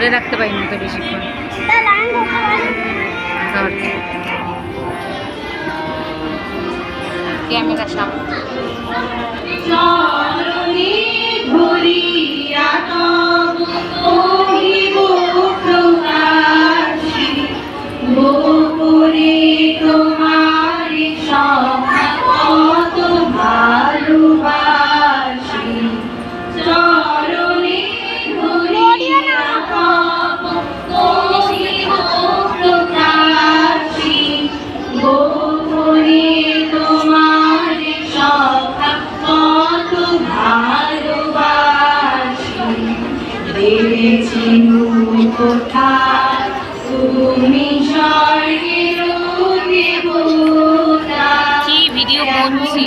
ধরে রাখতে পারি না তো বেশিক্ষণ। ক্যামেরা সামনে কি ভিডিও করছি।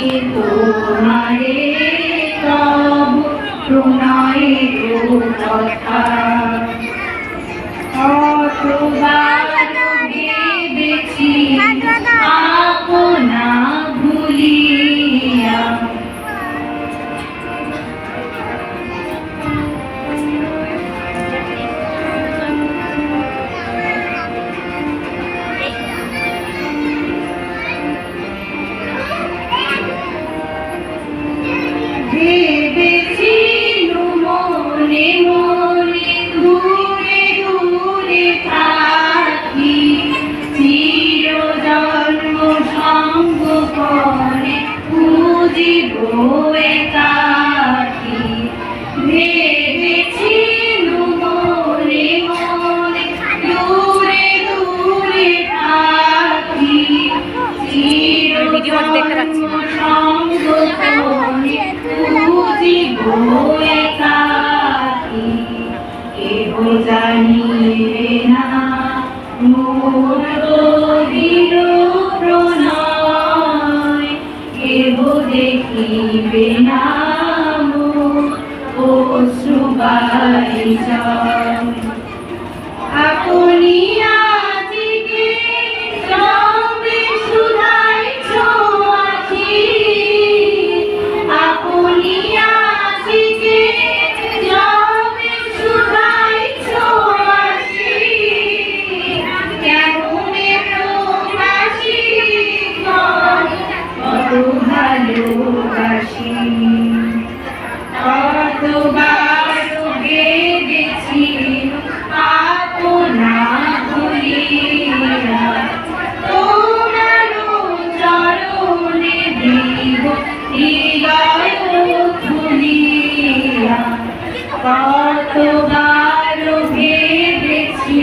ভিডিও দেখতে পাচ্ছি দেখিবে না আপনি আজকে সবে শুধাইছ আছি, আপনি আজকে সবে শুধাইছ আছি, কেমনে প্রকাশি কত ভালোবাসি, কতবার ভেবেছি আপনা ভুলিয়া, তোমার চরণে দিব হৃদয় খুলিয়া, কতবার ভেবেছি